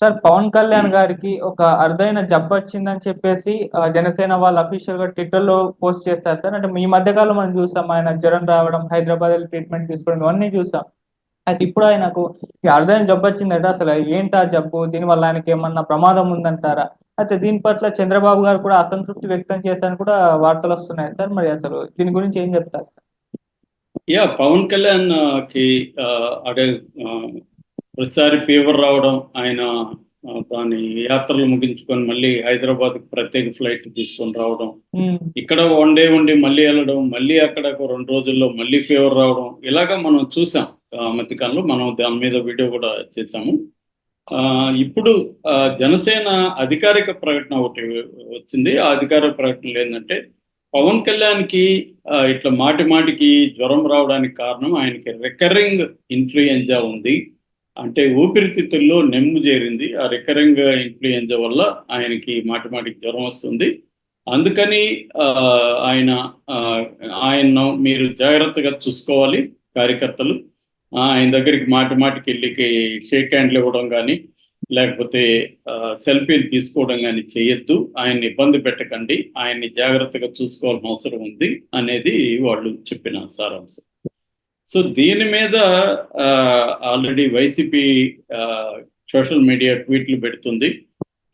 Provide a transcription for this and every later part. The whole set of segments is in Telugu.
సార్ పవన్ కళ్యాణ్ గారికి ఒక అరుదైన జబ్బు వచ్చిందని చెప్పేసి జనసేన వాళ్ళు అఫీషియల్ గా ట్విట్టర్ లో పోస్ట్ చేస్తారు సార్. అంటే ఈ మధ్య కాలం మనం చూసాం ఆయన జ్వరం రావడం, హైదరాబాద్ ట్రీట్మెంట్ తీసుకోవడం ఇవన్నీ చూసాం. అయితే ఇప్పుడు ఆయనకు ఈ అరుదైన జబ్బు వచ్చిందట. అసలు ఏంటి ఆ జబ్బు? దీనివల్ల ఆయనకి ఏమన్నా ప్రమాదం ఉందంటారా? అయితే దీని పట్ల చంద్రబాబు గారు కూడా అసంతృప్తి వ్యక్తం చేశారని కూడా వార్తలు వస్తున్నాయి సార్. మరి అసలు దీని గురించి ఏం చెప్తారు సార్? పవన్ కళ్యాణ్ కి అదే ప్రతిసారి ఫీవర్ రావడం, ఆయన దాని యాత్రలు ముగించుకొని మళ్ళీ హైదరాబాద్ ప్రత్యేక ఫ్లైట్ తీసుకొని రావడం, ఇక్కడ వన్ డే ఉండి మళ్ళీ వెళ్ళడం, మళ్ళీ అక్కడ ఒక 2 రోజుల్లో మళ్ళీ ఫీవర్ రావడం, ఇలాగా మనం చూసాం. మధ్యకాలంలో మనం దాని మీద వీడియో కూడా చేసాము. ఇప్పుడు జనసేన అధికారిక ప్రకటన ఒకటి వచ్చింది. ఆ అధికారిక ప్రకటనలు ఏంటంటే, పవన్ కళ్యాణ్కి ఇట్లా మాటి మాటికి జ్వరం రావడానికి కారణం ఆయనకి రికరింగ్ ఇన్ఫ్లుయెంజా ఉంది. అంటే ఊపిరితిత్తుల్లో నెమ్ము చేరింది. ఆ రికరింగ్ ఇన్ఫ్లుయెంజా వల్ల ఆయనకి మాటి మాటికి జ్వరం వస్తుంది. అందుకని ఆయన్ను మీరు జాగ్రత్తగా చూసుకోవాలి కార్యకర్తలు. ఆయన దగ్గరికి మాటి మాటికి వెళ్ళి షేక్ హ్యాండ్లు ఇవ్వడం కానీ, లేకపోతే సెల్ఫీలు తీసుకోవడం కానీ చేయొద్దు. ఆయన్ని ఇబ్బంది పెట్టకండి, ఆయన్ని జాగ్రత్తగా చూసుకోవాల్సిన అవసరం ఉంది అనేది వాళ్ళు చెప్పిన సారాంశం. సో దీని మీద ఆల్రెడీ వైసీపీ సోషల్ మీడియా ట్వీట్లు పెడుతుంది.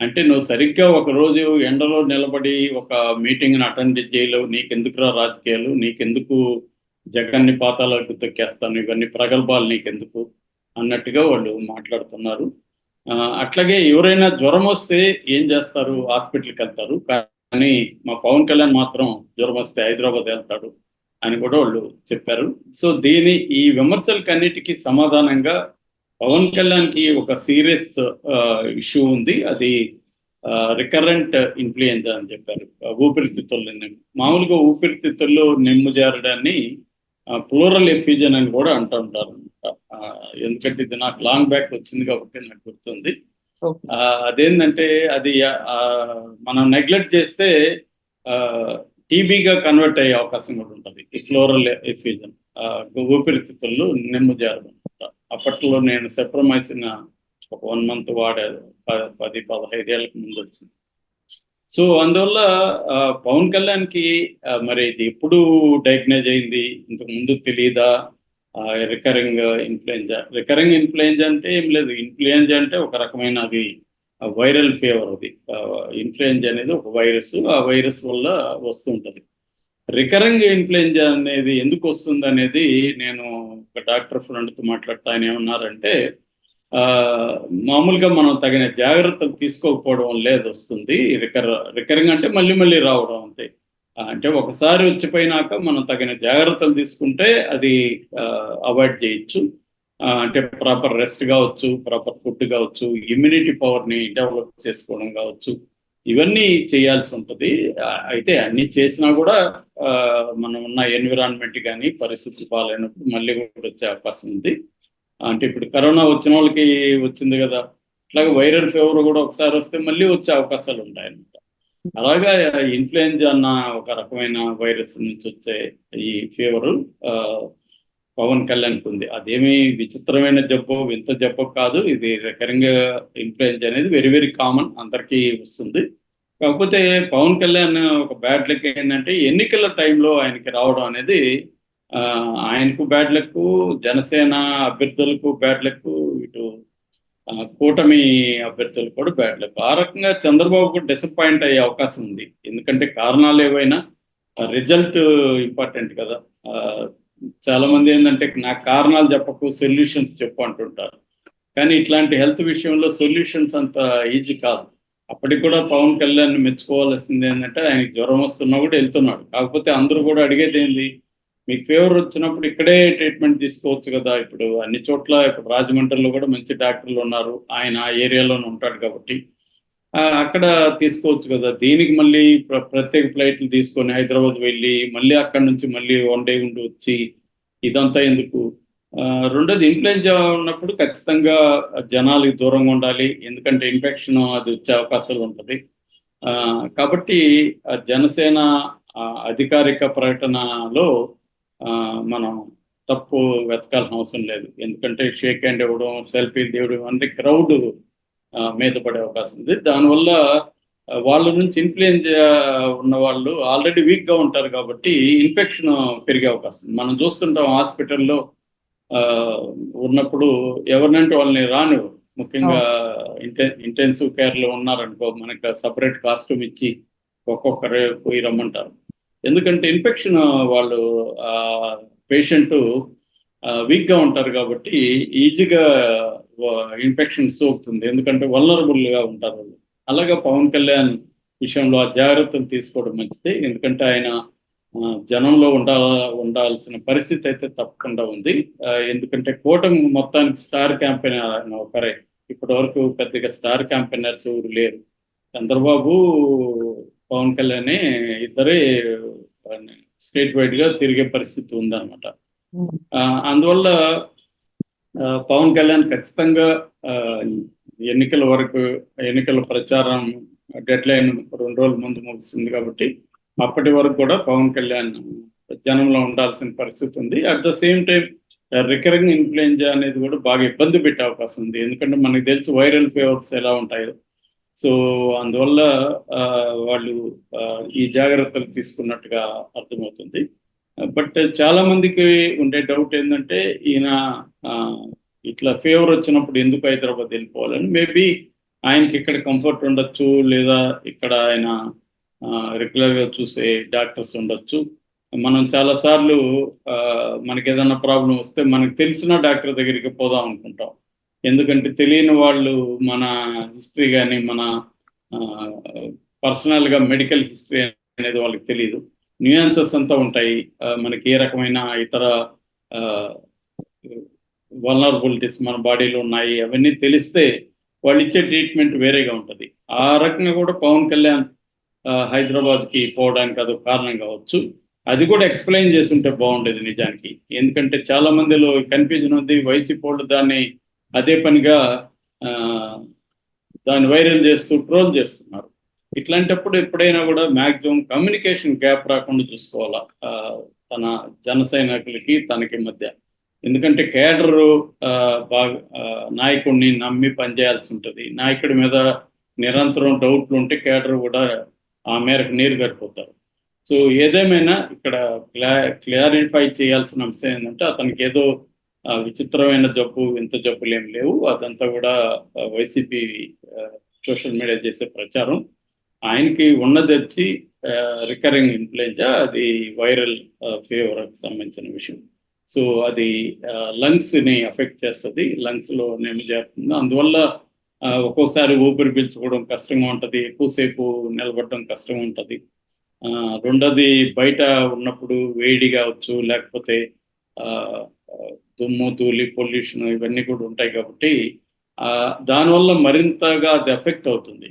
అంటే నువ్వు సరిగ్గా ఒక రోజు ఎండలో నిలబడి ఒక మీటింగ్ని అటెండ్ చేయలేవు, నీకెందుకురా రాజకీయాలు, నీకెందుకు జగన్ని పాతాలకు తొక్కేస్తాను, ఇవన్నీ ప్రగల్భాలు నీకెందుకు అన్నట్టుగా వాళ్ళు మాట్లాడుతున్నారు. అట్లాగే ఎవరైనా జ్వరం వస్తే ఏం చేస్తారు? హాస్పిటల్కి వెళ్తారు. కానీ మా పవన్ కళ్యాణ్ మాత్రం జ్వరం వస్తే హైదరాబాద్ వెళ్తాడు అని కూడా వాళ్ళు చెప్పారు. సో ఈ విమర్శలకన్నిటికీ సమాధానంగా పవన్ కళ్యాణ్కి ఒక సీరియస్ ఇష్యూ ఉంది. అది రికరెంట్ ఇన్ఫ్లుయెంజా అని చెప్పారు. ఊపిరితిత్తుల్లో నెమ్ము, మామూలుగా ఊపిరితిత్తుల్లో నెమ్ము చేరడాన్ని ప్లూరల్ ఎఫ్యూజన్ అని కూడా అంటూ ఉంటారు. ఎందుకంటే ఇది నాకు లాంగ్ బ్యాక్ వచ్చింది కాబట్టి నాకు గుర్తుంది. అదేంటంటే అది మనం నెగ్లెక్ట్ చేస్తే టీబీగా కన్వర్ట్ అయ్యే అవకాశం కూడా ఉంటుంది. ఈ ఫ్లోరల్ ఎఫ్యూజన్ ఊపిరితిత్తుల్లో నెమ్ము చేరడం. అప్పట్లో నేను సెప్ట్రోమైసిన్ ఒక 1 month వాడాను, 10-15 ఏళ్ళకి ముందు వచ్చింది. సో అందువల్ల పవన్ కళ్యాణ్కి మరి ఇది ఎప్పుడు డయాగ్నైజ్ అయింది, ఇంతకు ముందు తెలియదా? రికరింగ్ ఇన్ఫ్లుయెంజా అంటే ఏం లేదు. ఇన్ఫ్లుయెంజా అంటే ఒక రకమైన అది వైరల్ ఫీవర్. అది ఇన్ఫ్లుయెంజా అనేది ఒక వైరస్, ఆ వైరస్ వల్ల వస్తుంటుంది. రికరింగ్ ఇన్ఫ్లుయెంజా అనేది ఎందుకు వస్తుంది అనేది నేను ఒక డాక్టర్ ఫ్రెండ్తో మాట్లాడుతూ ఆయన ఏమన్నారంటే, మామూలుగా మనం తగిన జాగ్రత్తలు తీసుకోకపోవడం లేదు వస్తుంది. రికరింగ్ అంటే మళ్ళీ మళ్ళీ రావడం అంతే. అంటే ఒకసారి వచ్చిపోయినాక మనం తగిన జాగ్రత్తలు తీసుకుంటే అది అవాయిడ్ చేయొచ్చు. అంటే ప్రాపర్ రెస్ట్ కావచ్చు, ప్రాపర్ ఫుడ్ కావచ్చు, ఇమ్యూనిటీ పవర్ని డెవలప్ చేసుకోవడం కావచ్చు, ఇవన్నీ చేయాల్సి ఉంటుంది. అయితే అన్ని చేసినా కూడా మనం ఉన్న ఎన్విరాన్మెంట్ కానీ పరిస్థితి బాగాలేనప్పుడు మళ్ళీ కూడా వచ్చే అవకాశం ఉంది. అంటే ఇప్పుడు కరోనా వచ్చిన వాళ్ళకి వచ్చింది కదా, అట్లాగే వైరల్ ఫీవర్ కూడా ఒకసారి వస్తే మళ్ళీ వచ్చే అవకాశాలు ఉంటాయన్నమాట. అలాగా ఇన్ఫ్లుయెంజా అన్న ఒక రకమైన వైరస్ నుంచి వచ్చే ఈ ఫీవరు పవన్ కళ్యాణ్కి ఉంది. అదేమి విచిత్రమైన జబ్బు, వింత జబ్బు కాదు. ఇది రికరింగ్ ఇన్ఫ్లుయెంజా అనేది వెరీ వెరీ కామన్, అందరికీ వస్తుంది. కాకపోతే పవన్ కళ్యాణ్ ఒక బ్యాడ్ లక్ ఏంటంటే ఎన్నికల టైంలో ఆయనకి రావడం అనేది ఆయనకు బ్యాడ్ లక్, జనసేన అభ్యర్థులకు బ్యాడ్ లక్, ఇటు కూటమి అభ్యర్థులకు కూడా బ్యాడ్ లక్. ఆ రకంగా చంద్రబాబుకు డిసప్పాయింట్ అయ్యే అవకాశం ఉంది. ఎందుకంటే కారణాలు ఏవైనా రిజల్ట్ ఇంపార్టెంట్ కదా. చాలా మంది ఏంటంటే నాకు కారణాలు చెప్పకు, సొల్యూషన్స్ చెప్పు అంటుంటారు. కానీ ఇట్లాంటి హెల్త్ విషయంలో సొల్యూషన్స్ అంత ఈజీ కాదు. అప్పటికి కూడా పవన్ కళ్యాణ్ మెచ్చుకోవాల్సింది ఏంటంటే ఆయనకి జ్వరం వస్తున్నా కూడా వెళ్తున్నాడు. కాకపోతే అందరూ కూడా అడిగేది ఏంది, మీకు ఫీవర్ వచ్చినప్పుడు ఇక్కడే ట్రీట్మెంట్ తీసుకోవచ్చు కదా. ఇప్పుడు అన్ని చోట్ల, ఇప్పుడు రాజమండ్రిలో కూడా మంచి డాక్టర్లు ఉన్నారు, ఆయన ఆ ఏరియాలోనే ఉంటాడు కాబట్టి అక్కడ తీసుకోవచ్చు కదా. దీనికి మళ్ళీ ప్రత్యేక ఫ్లైట్లు తీసుకొని హైదరాబాద్ వెళ్ళి మళ్ళీ అక్కడి నుంచి మళ్ళీ 1 day ఉండి వచ్చి ఇదంతా ఎందుకు? రెండోది ఇన్ఫ్లుయెంజా ఉన్నప్పుడు ఖచ్చితంగా జనాలకి దూరంగా ఉండాలి, ఎందుకంటే ఇన్ఫెక్షన్ అది వచ్చే అవకాశాలు ఉంటుంది. కాబట్టి జనసేన అధికారిక ప్రకటనలో మనం తప్పు వెతకాల్సిన అవసరం లేదు. ఎందుకంటే షేక్ హ్యాండ్ ఇవ్వడం, సెల్ఫీలు తీయడం అంటే క్రౌడ్ మీద పడే అవకాశం ఉంది. దానివల్ల వాళ్ళ నుంచి ఇన్ఫ్లుయెంజా ఉన్న వాళ్ళు ఆల్రెడీ వీక్గా ఉంటారు కాబట్టి ఇన్ఫెక్షన్ పెరిగే అవకాశం ఉంది. మనం చూస్తుంటాం హాస్పిటల్లో ఉన్నప్పుడు ఎవరినంటే వాళ్ళని రానివ్వరు. ముఖ్యంగా ఇంటెన్సివ్ కేర్లో ఉన్నారనుకో, మనకు సపరేట్ కాస్ట్యూమ్ ఇచ్చి ఒక్కొక్కరే పోయి రమ్మంటారు. ఎందుకంటే ఇన్ఫెక్షన్ వాళ్ళు పేషెంట్ వీక్గా ఉంటారు కాబట్టి ఈజీగా ఇన్ఫెక్షన్ సోకుతుంది. ఎందుకంటే వల్నరబుల్గా ఉంటారు వాళ్ళు. అలాగే పవన్ కళ్యాణ్ విషయంలో ఆ జాగ్రత్తలు తీసుకోవడం మంచిది. ఎందుకంటే ఆయన జనంలో ఉండాల్సిన పరిస్థితి అయితే తప్పకుండా ఉంది. ఎందుకంటే కూటమి మొత్తానికి స్టార్ క్యాంపెయినర్ ఆయన ఒకరే. ఇప్పటి వరకు పెద్దగా స్టార్ క్యాంపెయినర్స్ ఎవరు లేరు. చంద్రబాబు, పవన్ కళ్యాణ్ ఇద్దరే స్టేట్ వైడ్ గా తిరిగే పరిస్థితి ఉందన్నమాట. అందువల్ల పవన్ కళ్యాణ్ ఖచ్చితంగా ఎన్నికల వరకు, ఎన్నికల ప్రచారం డెడ్ లైన్ 2 రోజుల ముందు ముగిసింది కాబట్టి అప్పటి వరకు కూడా పవన్ కళ్యాణ్ జనంలో ఉండాల్సిన పరిస్థితి ఉంది. At the same time recurring influenza అనేది కూడా బాగా ఇబ్బంది పెట్టే అవకాశం ఉంది. ఎందుకంటే మనకు తెలుసు వైరల్ ఫీవర్స్ ఎలా ఉంటాయో. సో అందువల్ల వాళ్ళు ఈ జాగ్రత్తలు తీసుకున్నట్టుగా అర్థమవుతుంది. బట్ చాలా మందికి ఉండే డౌట్ ఏంటంటే, ఈయన ఇట్లా ఫీవర్ వచ్చినప్పుడు ఎందుకు హైదరాబాద్ వెళ్ళిపోవాలని. మేబీ ఆయనకి ఇక్కడ కంఫర్ట్ ఉండొచ్చు, లేదా ఇక్కడ ఆయన రెగ్యులర్గా చూసే డాక్టర్స్ ఉండొచ్చు. మనం చాలాసార్లు మనకి ఏదైనా ప్రాబ్లం వస్తే మనకు తెలిసిన డాక్టర్ దగ్గరికి పోదాం అనుకుంటాం. ఎందుకంటే తెలియని వాళ్ళు మన హిస్టరీ కానీ, మన పర్సనల్గా మెడికల్ హిస్టరీ అనేది వాళ్ళకి తెలియదు. న్యూయాన్సెస్ అంతా ఉంటాయి. మనకి ఏ రకమైన ఇతర వల్నరబిలిటీస్ మన బాడీలో ఉన్నాయి అవన్నీ తెలిస్తే వాళ్ళు ఇచ్చే ట్రీట్మెంట్ వేరేగా ఉంటుంది. ఆ రకంగా కూడా పవన్ కళ్యాణ్ హైదరాబాద్కి పోవడానికి అదొక కారణం కావచ్చు. అది కూడా ఎక్స్ప్లెయిన్ చేసి ఉంటే బాగుండేది నిజానికి. ఎందుకంటే చాలా మందిలో కన్ఫ్యూజన్ ఉంది. వైసీపీ వాళ్ళు దాన్ని అదే పనిగా దాన్ని వైరల్ చేస్తూ ట్రోల్ చేస్తున్నారు. ఇట్లాంటప్పుడు ఎప్పుడైనా కూడా మ్యాక్సిమం కమ్యూనికేషన్ గ్యాప్ రాకుండా చూసుకోవాలా తన జన సైనికులకి తనకి మధ్య. ఎందుకంటే కేడరు బాగా నాయకుడిని నమ్మి పనిచేయాల్సి ఉంటుంది. నాయకుడి మీద నిరంతరం డౌట్లు ఉంటే కేడర్ కూడా ఆ మేరకు నీరు గడిపోతారు. సో ఏదేమైనా ఇక్కడ క్లారిఫై చేయాల్సిన అంశం ఏంటంటే, అతనికి ఏదో విచిత్రమైన జబ్బు, ఇంత జబ్బులు ఏం లేవు. అదంతా కూడా వైసీపీ సోషల్ మీడియా చేసే ప్రచారం. ఆయనకి ఉన్నది వచ్చి రికరింగ్ ఇన్ఫ్లుయెంజా, అది వైరల్ ఫీవర్కి సంబంధించిన విషయం. సో అది లంగ్స్ని అఫెక్ట్ చేస్తుంది, లంగ్స్లో నేమ్ చేస్తుంది. అందువల్ల ఒక్కోసారి ఊపిరి పీల్చుకోవడం కష్టంగా ఉంటుంది, ఎక్కువసేపు నిలబడడం కష్టంగా ఉంటుంది. రెండోది బయట ఉన్నప్పుడు వేడి కావచ్చు, లేకపోతే దుమ్ము, ధూళి, పొల్యూషన్ ఇవన్నీ కూడా ఉంటాయి కాబట్టి దానివల్ల మరింతగా అది ఎఫెక్ట్ అవుతుంది.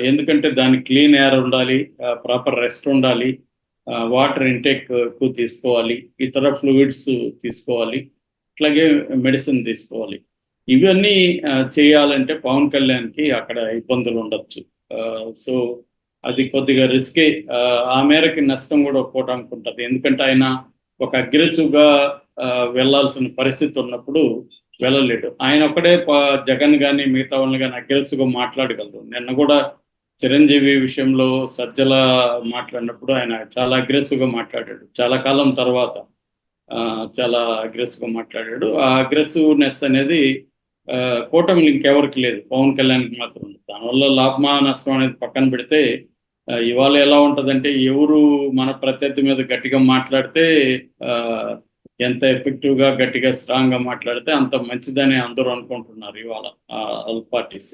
ఎందుకంటే దానికి క్లీన్ ఎయిర్ ఉండాలి, ప్రాపర్ రెస్ట్ ఉండాలి, వాటర్ ఇంటేక్ ఎక్కువ తీసుకోవాలి, ఇతర ఫ్లూయిడ్స్ తీసుకోవాలి, అట్లాగే మెడిసిన్ తీసుకోవాలి. ఇవన్నీ చేయాలంటే పవన్ కళ్యాణ్కి అక్కడ ఇబ్బందులు ఉండొచ్చు. సో అది కొద్దిగా రిస్కే. ఆ మేరకి నష్టం కూడా ఒప్పుకోవడానికి ఉంటుంది. ఎందుకంటే ఆయన ఒక అగ్రెసివ్గా వెళ్లాల్సిన పరిస్థితి ఉన్నప్పుడు వెళ్ళలేడు. ఆయన ఒక్కడే జగన్ కానీ మిగతా వాళ్ళని కానీ అగ్రెసివ్గా మాట్లాడగలరు. నిన్న కూడా చిరంజీవి విషయంలో సజ్జల మాట్లాడినప్పుడు ఆయన చాలా అగ్రెసివ్గా మాట్లాడాడు. చాలా కాలం తర్వాత చాలా అగ్రెసివ్గా మాట్లాడాడు. ఆ అగ్రెసివ్నెస్ అనేది కూటమికి ఇంకెవరికి లేదు, పవన్ కళ్యాణ్కి మాత్రం ఉంది. దానివల్ల లాభమా నష్టం అనేది పక్కన పెడితే ఇవాళ ఎలా ఉంటుందంటే, ఎవరు మన ప్రత్యర్థి మీద గట్టిగా మాట్లాడితే, ఎంత ఎఫెక్టివ్గా గట్టిగా స్ట్రాంగ్గా మాట్లాడితే అంత మంచిదని అందరూ అనుకుంటున్నారు ఇవాళ ఆల్ పార్టీస్.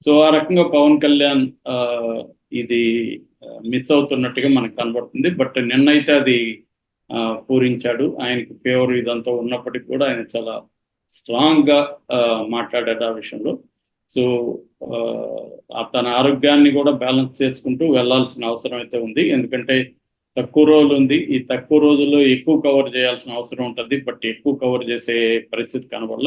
సో ఆ రకంగా పవన్ కళ్యాణ్ ఇది మిస్ అవుతున్నట్టుగా మనకు కనబడుతుంది. బట్ నిన్నైతే అది పూరించాడు. ఆయనకి ఫేవర్ ఇదంతా ఉన్నప్పటికీ కూడా ఆయన చాలా స్ట్రాంగ్గా మాట్లాడాడు ఆ విషయంలో. సో తన ఆరోగ్యాన్ని కూడా బ్యాలెన్స్ చేసుకుంటూ వెళ్లాల్సిన అవసరం అయితే ఉంది. ఎందుకంటే తక్కువ రోజులు ఉంది. ఈ తక్కువ రోజుల్లో ఎక్కువ కవర్ చేయాల్సిన అవసరం ఉంటుంది. బట్ ఎక్కువ కవర్ చేసే పరిస్థితి కనబడలేదు.